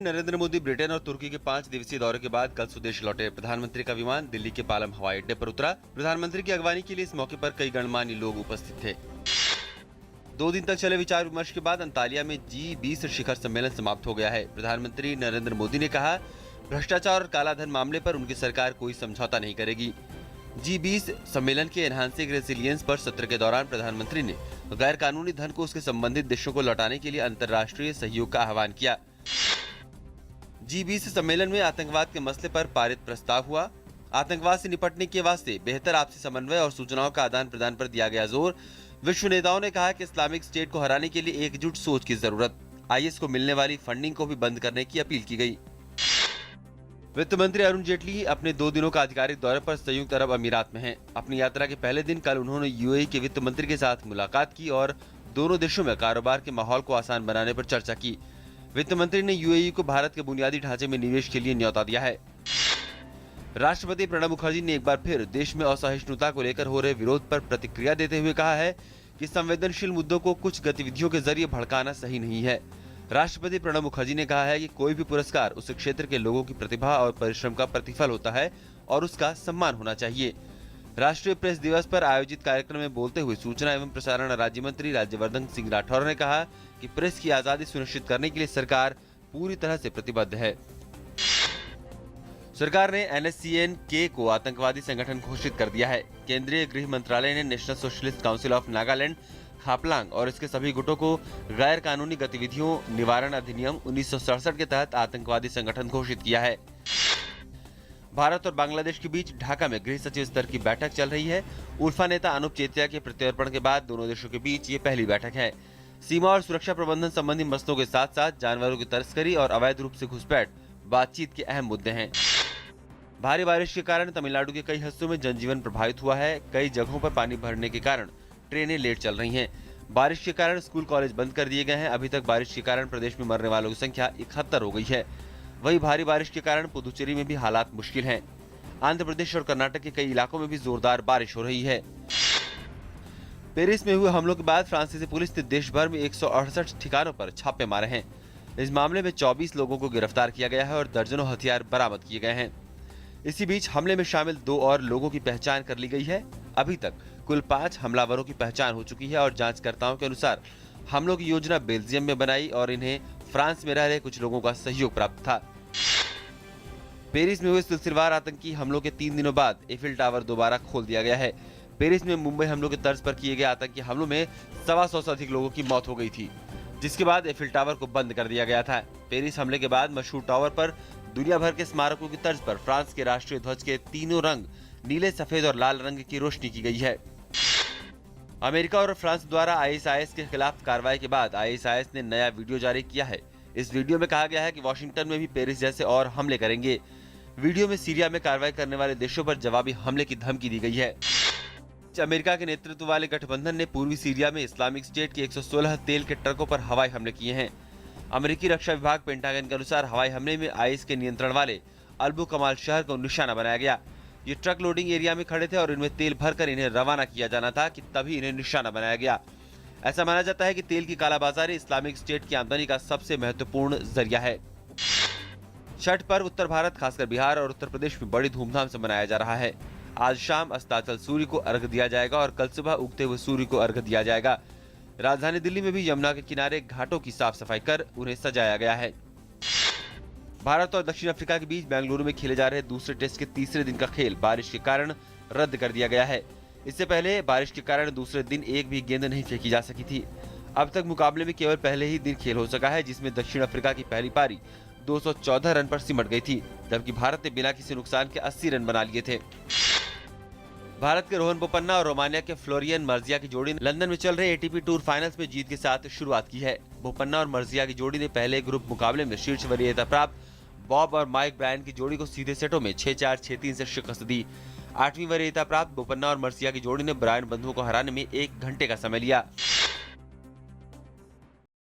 Narendra Modi Britain और तुर्की के 5 दिवसीय दौरे के बाद कल स्वदेश लौटे। प्रधानमंत्री का विमान दिल्ली के पालम हवाई अड्डे पर उतरा। प्रधानमंत्री की अगवानी के लिए इस मौके पर कई गणमान्य लोग उपस्थित थे। 2 दिन तक चले विचार विमर्श के बाद अंतालिया में G20 शिखर सम्मेलन समाप्त हो गया है। प्रधानमंत्री नरेंद्र मोदी ने कहा, भ्रष्टाचार और कालाधन मामले पर उनकी सरकार कोई समझौता नहीं करेगी। G20 सम्मेलन के एनहांसिंग रेसिलियंस पर सत्र के दौरान प्रधानमंत्री ने गैर कानूनी धन को उसके संबंधित देशों को लौटाने के लिए अंतर्राष्ट्रीय सहयोग का आह्वान किया। G20 सम्मेलन में आतंकवाद के मसले पर पारित प्रस्ताव हुआ। आतंकवाद से निपटने के वास्ते बेहतर आपसी समन्वय और सूचनाओं का आदान प्रदान पर दिया गया जोर। विश्व नेताओं ने कहा कि इस्लामिक स्टेट को हराने के लिए एकजुट सोच की जरूरत। IS को मिलने वाली फंडिंग को भी बंद करने की अपील की गई। वित्त मंत्री अरुण जेटली अपने 2 दिनों का आधिकारिक दौरे पर संयुक्त अरब अमीरात में हैं। अपनी यात्रा के पहले दिन कल उन्होंने UAE के वित्त मंत्री के साथ मुलाकात की और दोनों देशों में कारोबार के माहौल को आसान बनाने पर चर्चा की। वित्त मंत्री ने UAE को भारत के बुनियादी ढांचे में निवेश के लिए न्योता दिया है। राष्ट्रपति प्रणब मुखर्जी ने एक बार फिर देश में असहिष्णुता को लेकर हो रहे विरोध पर प्रतिक्रिया देते हुए कहा है कि संवेदनशील मुद्दों को कुछ गतिविधियों के जरिए भड़काना सही नहीं है। राष्ट्रपति प्रणब मुखर्जी ने कहा है कि कोई भी पुरस्कार उस क्षेत्र के लोगों की प्रतिभा और परिश्रम का प्रतिफल होता है और उसका सम्मान होना चाहिए। राष्ट्रीय प्रेस दिवस पर आयोजित कार्यक्रम में बोलते हुए सूचना एवं प्रसारण राज्य मंत्री राज्यवर्धन सिंह राठौर ने कहा कि प्रेस की आजादी सुनिश्चित करने के लिए सरकार पूरी तरह से प्रतिबद्ध है। सरकार ने NSCN-K को आतंकवादी संगठन घोषित कर दिया है। केंद्रीय गृह मंत्रालय ने national socialist council of Nagaland, Khaplang और इसके सभी गुटों को गैर कानूनी गतिविधियों निवारण अधिनियम 1967 के तहत आतंकवादी संगठन घोषित किया है। भारत और बांग्लादेश के बीच ढाका में गृह सचिव स्तर की बैठक चल रही है। उल्फा नेता अनूप चेतिया के प्रत्यर्पण के बाद दोनों देशों के बीच ये पहली बैठक है। सीमा और सुरक्षा प्रबंधन संबंधी मसलों के साथ साथ जानवरों की तस्करी और अवैध रूप से घुसपैठ बातचीत के अहम मुद्दे हैं। भारी बारिश के कारण तमिलनाडु के कई हिस्सों में जनजीवन प्रभावित हुआ है। कई जगहों पर पानी भरने के कारण ट्रेनें लेट चल रही हैं। बारिश के कारण स्कूल कॉलेज बंद कर दिए गए हैं। अभी तक बारिश के कारण प्रदेश में मरने वालों की संख्या 71 हो गई है। वहीं भारी बारिश के कारण पुदुचेरी में भी हालात मुश्किल हैं। आंध्र प्रदेश और कर्नाटक के कई इलाकों में भी जोरदार बारिश हो रही है। पेरिस में हुए हमलों के बाद फ्रांसीसी पुलिस ने देश भर में 168 ठिकानों पर छापे मारे हैं। इस मामले में 24 लोगों को गिरफ्तार किया गया है और दर्जनों हथियार बरामद किए गए हैं। इसी बीच हमले में शामिल 2 और लोगों की पहचान कर ली गई है। अभी तक कुल 5 हमलावरों की पहचान हो चुकी है और जांचकर्ताओं के अनुसार हमलों की योजना बेल्जियम में बनाई और इन्हें फ्रांस में रह रहे कुछ लोगों का सहयोग प्राप्त था। पेरिस में हुए सिलसिलेवार आतंकी हमलों के 3 दिनों बाद एफिल टावर दोबारा खोल दिया गया है। पेरिस में मुंबई हमलों के तर्ज पर किए गए आतंकी हमलों में 125 से अधिक लोगों की मौत हो गई थी, जिसके बाद एफिल टावर को बंद कर दिया गया था। पेरिस हमले के बाद मशहूर टावर पर दुनिया भर के स्मारकों की तर्ज पर फ्रांस के राष्ट्रीय ध्वज के तीनों रंग नीले, सफेद और लाल रंग की रोशनी की गई है। अमेरिका और फ्रांस द्वारा ISIS के खिलाफ कार्रवाई के बाद ISIS ने नया वीडियो जारी किया है। इस वीडियो में कहा गया है कि वॉशिंगटन में भी पेरिस जैसे और हमले करेंगे। वीडियो में सीरिया में कार्रवाई करने वाले देशों पर जवाबी हमले की धमकी दी गई है। अमेरिका के नेतृत्व वाले गठबंधन ने पूर्वी सीरिया में इस्लामिक स्टेट के 116 तेल के ट्रकों पर हवाई हमले किए हैं। अमेरिकी रक्षा विभाग पेंटागन के अनुसार हवाई हमले में IS के नियंत्रण वाले अल्बू कमाल शहर को निशाना बनाया गया। ये ट्रक लोडिंग एरिया में खड़े थे और इनमें तेल भरकर इन्हें रवाना किया जाना था कि तभी इन्हें निशाना बनाया गया। ऐसा माना जाता है कि तेल की कालाबाजारी इस्लामिक स्टेट की आमदनी का सबसे महत्वपूर्ण जरिया है। छठ पर्व उत्तर भारत खासकर बिहार और उत्तर प्रदेश में बड़ी धूमधाम से मनाया जा रहा है। आज शाम अस्ताचल सूर्य को अर्घ्य दिया जाएगा और कल सुबह उगते हुए सूर्य को अर्घ्य दिया जाएगा। राजधानी दिल्ली में भी यमुना के किनारे घाटों की साफ सफाई कर उन्हें सजाया गया है। भारत और दक्षिण अफ्रीका के बीच बेंगलुरु में खेले जा रहे दूसरे टेस्ट के तीसरे दिन का खेल बारिश के कारण रद्द कर दिया गया है। इससे पहले बारिश के कारण दूसरे दिन एक भी गेंद नहीं फेंकी जा सकी थी। अब तक मुकाबले में केवल पहले ही दिन खेल हो सका है, जिसमें दक्षिण अफ्रीका की पहली पारी 214 रन पर सिमट गई थी, जबकि भारत ने बिना किसी नुकसान के 80 रन बना लिए थे। भारत के रोहन बोपन्ना और रोमानिया के फ्लोरियन मर्जिया की जोड़ी ने लंदन में चल रहे ATP टूर फाइनल्स में जीत के साथ शुरुआत की है। बोपन्ना और मर्जिया की जोड़ी ने पहले ग्रुप मुकाबले में शीर्ष वरीयता प्राप्त बॉब और माइक ब्रायन की जोड़ी को सीधे सेटों में 6-4, 6-3 से शिकस्त दी। 8वीं वरीयता प्राप्त बोपन्ना और मर्जिया की जोड़ी ने ब्रायन बंधुओं को हराने में 1 घंटे का समय लिया।